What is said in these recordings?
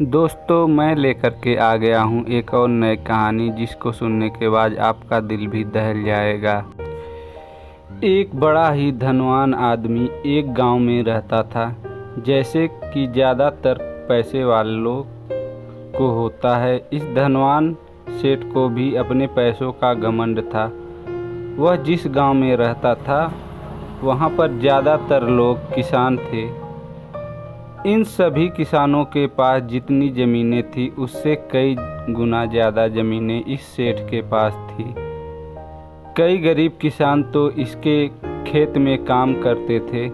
दोस्तों, मैं लेकर के आ गया हूँ एक और नई कहानी जिसको सुनने के बाद आपका दिल भी दहल जाएगा। एक बड़ा ही धनवान आदमी एक गांव में रहता था। जैसे कि ज़्यादातर पैसे वालों को होता है, इस धनवान सेठ को भी अपने पैसों का घमंड था। वह जिस गांव में रहता था वहाँ पर ज़्यादातर लोग किसान थे। इन सभी किसानों के पास जितनी ज़मीनें थी उससे कई गुना ज़्यादा ज़मीनें इस सेठ के पास थी। कई गरीब किसान तो इसके खेत में काम करते थे।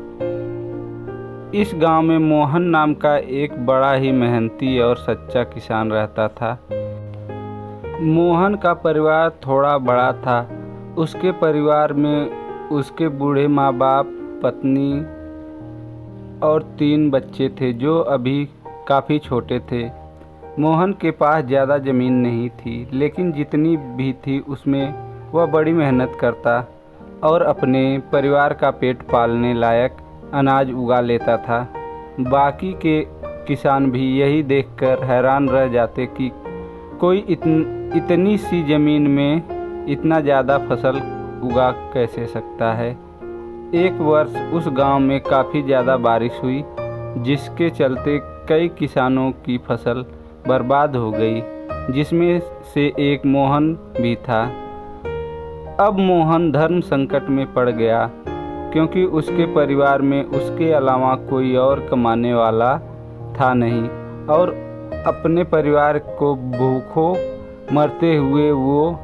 इस गांव में मोहन नाम का एक बड़ा ही मेहनती और सच्चा किसान रहता था। मोहन का परिवार थोड़ा बड़ा था। उसके परिवार में उसके बूढ़े माँ बाप, पत्नी और 3 बच्चे थे जो अभी काफ़ी छोटे थे। मोहन के पास ज़्यादा ज़मीन नहीं थी, लेकिन जितनी भी थी उसमें वह बड़ी मेहनत करता और अपने परिवार का पेट पालने लायक अनाज उगा लेता था। बाकी के किसान भी यही देखकर हैरान रह जाते कि कोई इतनी सी ज़मीन में इतना ज़्यादा फसल उगा कैसे सकता है। एक वर्ष उस गांव में काफ़ी ज़्यादा बारिश हुई, जिसके चलते कई किसानों की फसल बर्बाद हो गई, जिसमें से एक मोहन भी था। अब मोहन धर्म संकट में पड़ गया, क्योंकि उसके परिवार में उसके अलावा कोई और कमाने वाला था नहीं और अपने परिवार को भूखों मरते हुए वो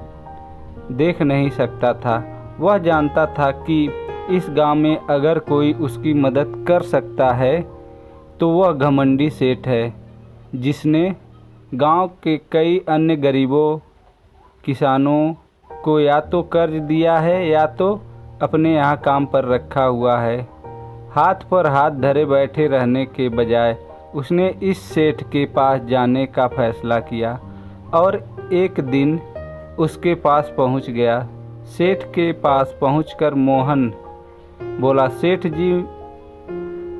देख नहीं सकता था। वह जानता था कि इस गांव में अगर कोई उसकी मदद कर सकता है तो वह घमंडी सेठ है, जिसने गांव के कई अन्य गरीबों किसानों को या तो कर्ज दिया है या तो अपने यहाँ काम पर रखा हुआ है। हाथ पर हाथ धरे बैठे रहने के बजाय उसने इस सेठ के पास जाने का फैसला किया और एक दिन उसके पास पहुँच गया। सेठ के पास पहुंचकर मोहन बोला, सेठ जी,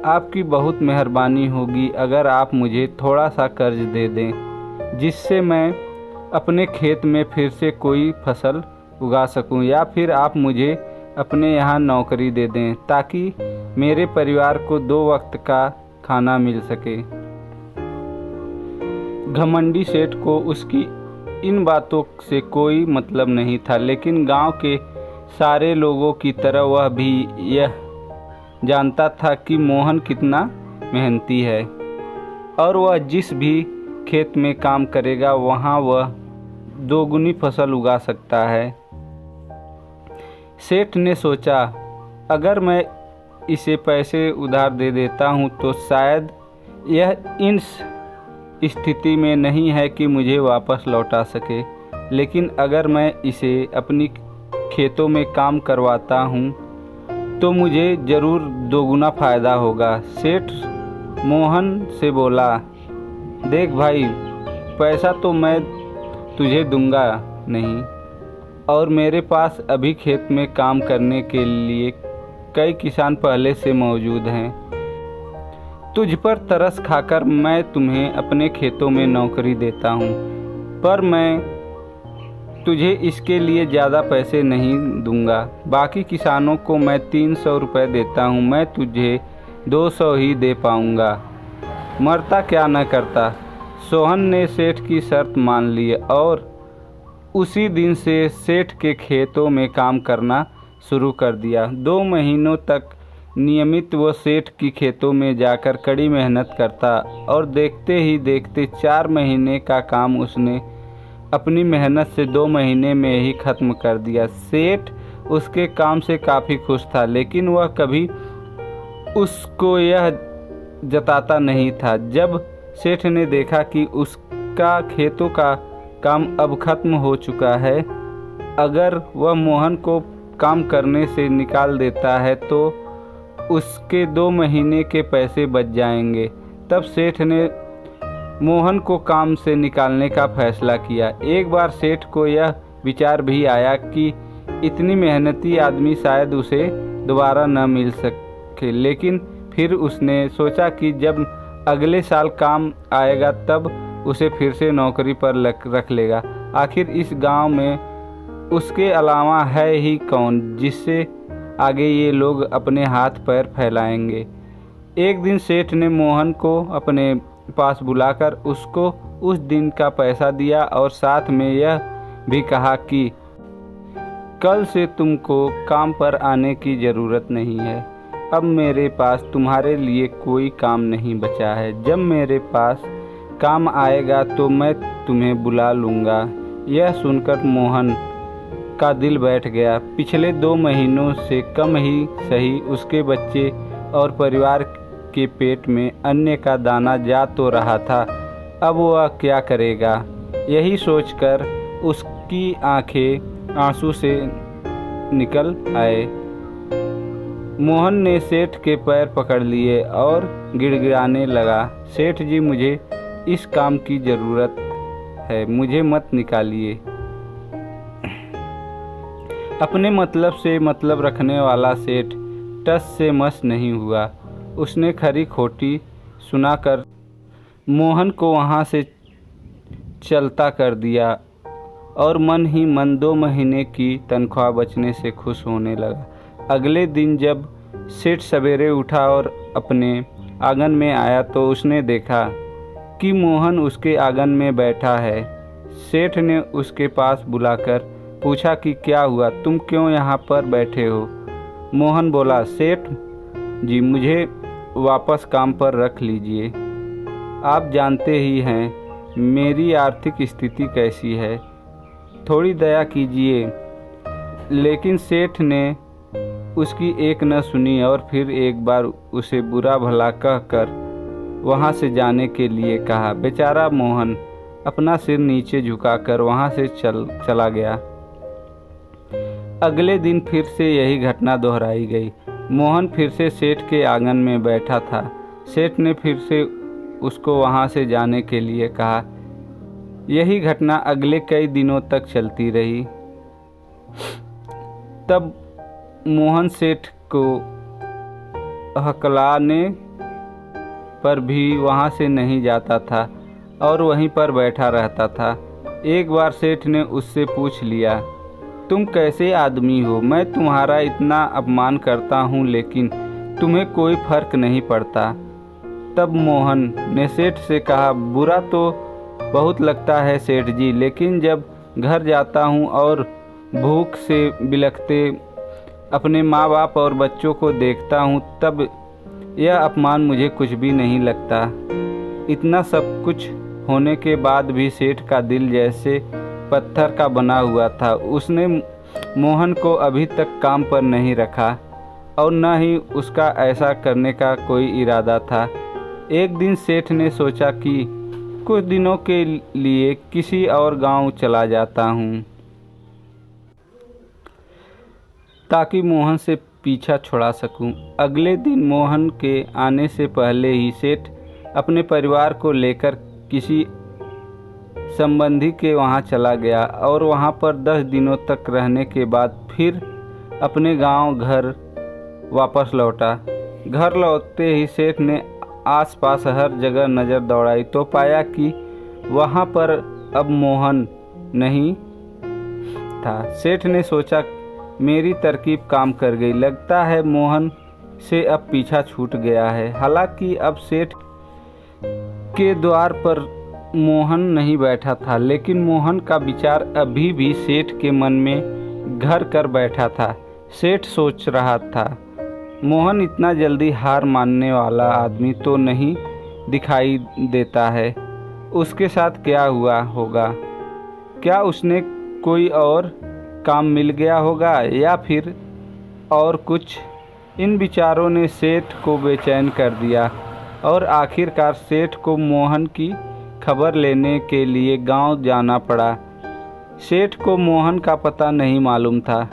आपकी बहुत मेहरबानी होगी अगर आप मुझे थोड़ा सा कर्ज दे दें, जिससे मैं अपने खेत में फिर से कोई फसल उगा सकूं, या फिर आप मुझे अपने यहाँ नौकरी दे दें ताकि मेरे परिवार को 2 वक्त का खाना मिल सके। घमंडी सेठ को उसकी इन बातों से कोई मतलब नहीं था, लेकिन गांव के सारे लोगों की तरह वह भी यह जानता था कि मोहन कितना मेहनती है और वह जिस भी खेत में काम करेगा वहाँ वह 2 गुनी फसल उगा सकता है। सेठ ने सोचा, अगर मैं इसे पैसे उधार दे देता हूँ तो शायद यह इन स्थिति में नहीं है कि मुझे वापस लौटा सके, लेकिन अगर मैं इसे अपनी खेतों में काम करवाता हूँ तो मुझे ज़रूर 2 गुना फ़ायदा होगा। सेठ मोहन से बोला, देख भाई, पैसा तो मैं तुझे दूंगा नहीं और मेरे पास अभी खेत में काम करने के लिए कई किसान पहले से मौजूद हैं। तुझ पर तरस खाकर मैं तुम्हें अपने खेतों में नौकरी देता हूँ, पर मैं तुझे इसके लिए ज़्यादा पैसे नहीं दूंगा। बाकी किसानों को मैं 300 रुपये देता हूँ, मैं तुझे 200 ही दे पाऊँगा। मरता क्या न करता। सोहन ने सेठ की शर्त मान ली और उसी दिन से सेठ के खेतों में काम करना शुरू कर दिया। 2 महीनों तक नियमित वो सेठ की खेतों में जाकर कड़ी मेहनत करता और देखते ही देखते 4 महीने का काम उसने अपनी मेहनत से 2 महीने में ही ख़त्म कर दिया। सेठ उसके काम से काफ़ी खुश था, लेकिन वह कभी उसको यह जताता नहीं था। जब सेठ ने देखा कि उसका खेतों का काम अब ख़त्म हो चुका है, अगर वह मोहन को काम करने से निकाल देता है तो उसके 2 महीने के पैसे बच जाएंगे। तब सेठ ने मोहन को काम से निकालने का फैसला किया। एक बार सेठ को यह विचार भी आया कि इतनी मेहनती आदमी शायद उसे दोबारा न मिल सके, लेकिन फिर उसने सोचा कि जब अगले साल काम आएगा तब उसे फिर से नौकरी पर रख लेगा। आखिर इस गांव में उसके अलावा है ही कौन जिससे आगे ये लोग अपने हाथ पैर फैलाएंगे। एक दिन सेठ ने मोहन को अपने पास बुलाकर उसको उस दिन का पैसा दिया और साथ में यह भी कहा कि कल से तुमको काम पर आने की ज़रूरत नहीं है। अब मेरे पास तुम्हारे लिए कोई काम नहीं बचा है। जब मेरे पास काम आएगा तो मैं तुम्हें बुला लूँगा। यह सुनकर मोहन का दिल बैठ गया। पिछले 2 महीनों से कम ही सही उसके बच्चे और परिवार के पेट में अन्न का दाना जा तो रहा था, अब वह क्या करेगा। यही सोचकर उसकी आंखें आंसू से निकल आए। मोहन ने सेठ के पैर पकड़ लिए और गिड़गिड़ाने लगा, सेठ जी मुझे इस काम की ज़रूरत है, मुझे मत निकालिए। अपने मतलब से मतलब रखने वाला सेठ टस से मस नहीं हुआ। उसने खरी खोटी सुनाकर मोहन को वहाँ से चलता कर दिया और मन ही मन 2 महीने की तनख्वाह बचने से खुश होने लगा। अगले दिन जब सेठ सवेरे उठा और अपने आंगन में आया तो उसने देखा कि मोहन उसके आंगन में बैठा है। सेठ ने उसके पास बुलाकर पूछा कि क्या हुआ, तुम क्यों यहाँ पर बैठे हो। मोहन बोला, सेठ जी मुझे वापस काम पर रख लीजिए। आप जानते ही हैं मेरी आर्थिक स्थिति कैसी है, थोड़ी दया कीजिए। लेकिन सेठ ने उसकी एक न सुनी और फिर एक बार उसे बुरा भला कहकर वहाँ से जाने के लिए कहा। बेचारा मोहन अपना सिर नीचे झुकाकर वहाँ से चला गया। अगले दिन फिर से यही घटना दोहराई गई। मोहन फिर से सेठ के आंगन में बैठा था। सेठ ने फिर से उसको वहाँ से जाने के लिए कहा। यही घटना अगले कई दिनों तक चलती रही। तब मोहन सेठ को हकलाने पर भी वहाँ से नहीं जाता था और वहीं पर बैठा रहता था। एक बार सेठ ने उससे पूछ लिया, तुम कैसे आदमी हो, मैं तुम्हारा इतना अपमान करता हूँ लेकिन तुम्हें कोई फर्क नहीं पड़ता। तब मोहन ने सेठ से कहा, बुरा तो बहुत लगता है सेठ जी, लेकिन जब घर जाता हूँ और भूख से बिलखते अपने माँ बाप और बच्चों को देखता हूँ तब यह अपमान मुझे कुछ भी नहीं लगता। इतना सब कुछ होने के बाद भी सेठ का दिल जैसे पत्थर का बना हुआ था। उसने मोहन को अभी तक काम पर नहीं रखा और न ही उसका ऐसा करने का कोई इरादा था। एक दिन सेठ ने सोचा कि कुछ दिनों के लिए किसी और गांव चला जाता हूं ताकि मोहन से पीछा छुड़ा सकूं। अगले दिन मोहन के आने से पहले ही सेठ अपने परिवार को लेकर किसी संबंधी के वहां चला गया और वहां पर 10 दिनों तक रहने के बाद फिर अपने गांव घर वापस लौटा। घर लौटते ही सेठ ने आसपास हर जगह नज़र दौड़ाई तो पाया कि वहां पर अब मोहन नहीं था। सेठ ने सोचा मेरी तरकीब काम कर गई, लगता है मोहन से अब पीछा छूट गया है। हालांकि अब सेठ के द्वार पर मोहन नहीं बैठा था, लेकिन मोहन का विचार अभी भी सेठ के मन में घर कर बैठा था। सेठ सोच रहा था, मोहन इतना जल्दी हार मानने वाला आदमी तो नहीं दिखाई देता है। उसके साथ क्या हुआ होगा? क्या उसने कोई और काम मिल गया होगा या फिर और कुछ? इन विचारों ने सेठ को बेचैन कर दिया और आखिरकार सेठ को मोहन की खबर लेने के लिए गांव जाना पड़ा। सेठ को मोहन का पता नहीं मालूम था,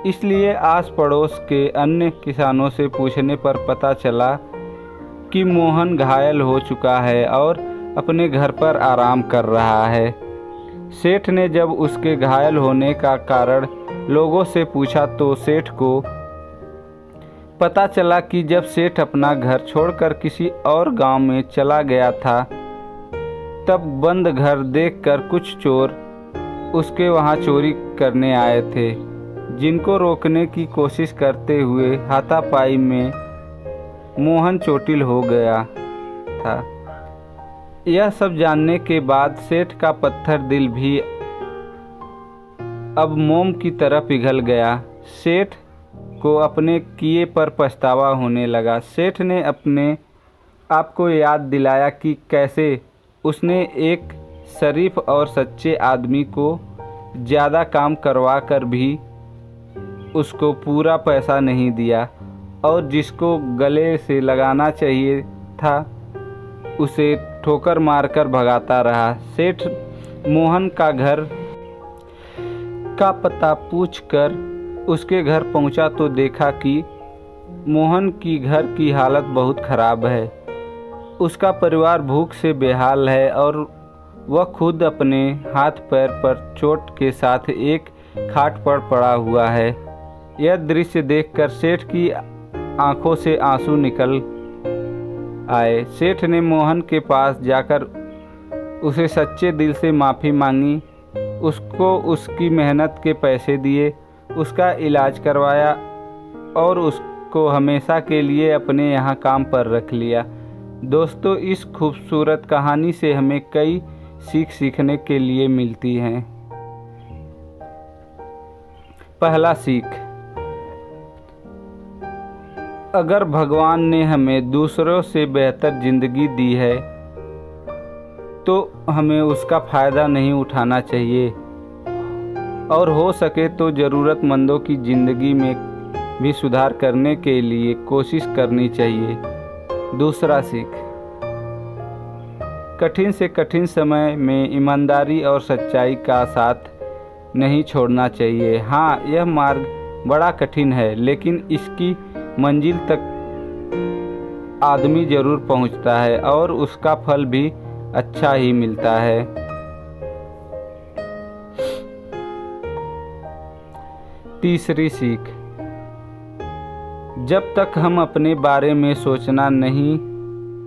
इसलिए आस पड़ोस के अन्य किसानों से पूछने पर पता चला कि मोहन घायल हो चुका है और अपने घर पर आराम कर रहा है। सेठ ने जब उसके घायल होने का कारण लोगों से पूछा तो सेठ को पता चला कि जब सेठ अपना घर छोड़कर किसी और गांव में चला गया था, तब बंद घर देखकर कुछ चोर उसके वहां चोरी करने आए थे, जिनको रोकने की कोशिश करते हुए हाथापाई में मोहन चोटिल हो गया था। यह सब जानने के बाद सेठ का पत्थर दिल भी अब मोम की तरह पिघल गया। सेठ को अपने किए पर पछतावा होने लगा। सेठ ने अपने आप को याद दिलाया कि कैसे उसने एक शरीफ और सच्चे आदमी को ज़्यादा काम करवा कर भी उसको पूरा पैसा नहीं दिया, और जिसको गले से लगाना चाहिए था उसे ठोकर मारकर भगाता रहा। सेठ मोहन का घर का पता पूछकर उसके घर पहुंचा तो देखा कि मोहन की घर की हालत बहुत ख़राब है। उसका परिवार भूख से बेहाल है और वह खुद अपने हाथ पैर पर चोट के साथ एक खाट पर पड़ा हुआ है। यह दृश्य देखकर सेठ की आंखों से आंसू निकल आए। सेठ ने मोहन के पास जाकर उसे सच्चे दिल से माफ़ी मांगी, उसको उसकी मेहनत के पैसे दिए, उसका इलाज करवाया और उसको हमेशा के लिए अपने यहाँ काम पर रख लिया। दोस्तों, इस खूबसूरत कहानी से हमें कई सीख सीखने के लिए मिलती हैं। पहला सीख, अगर भगवान ने हमें दूसरों से बेहतर ज़िंदगी दी है तो हमें उसका फ़ायदा नहीं उठाना चाहिए, और हो सके तो ज़रूरतमंदों की ज़िंदगी में भी सुधार करने के लिए कोशिश करनी चाहिए। दूसरा सीख, कठिन से कठिन समय में ईमानदारी और सच्चाई का साथ नहीं छोड़ना चाहिए। हाँ, यह मार्ग बड़ा कठिन है, लेकिन इसकी मंजिल तक आदमी ज़रूर पहुंचता है और उसका फल भी अच्छा ही मिलता है। तीसरी सीख, जब तक हम अपने बारे में सोचना नहीं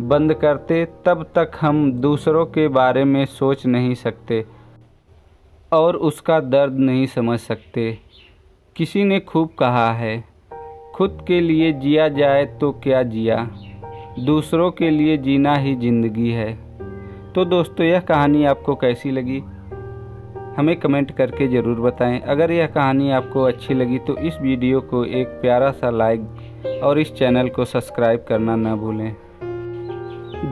बंद करते, तब तक हम दूसरों के बारे में सोच नहीं सकते और उसका दर्द नहीं समझ सकते। किसी ने खूब कहा है, खुद के लिए जिया जाए तो क्या जिया, दूसरों के लिए जीना ही ज़िंदगी है। तो दोस्तों, यह कहानी आपको कैसी लगी हमें कमेंट करके ज़रूर बताएं। अगर यह कहानी आपको अच्छी लगी तो इस वीडियो को एक प्यारा सा लाइक और इस चैनल को सब्सक्राइब करना न भूलें।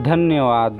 धन्यवाद।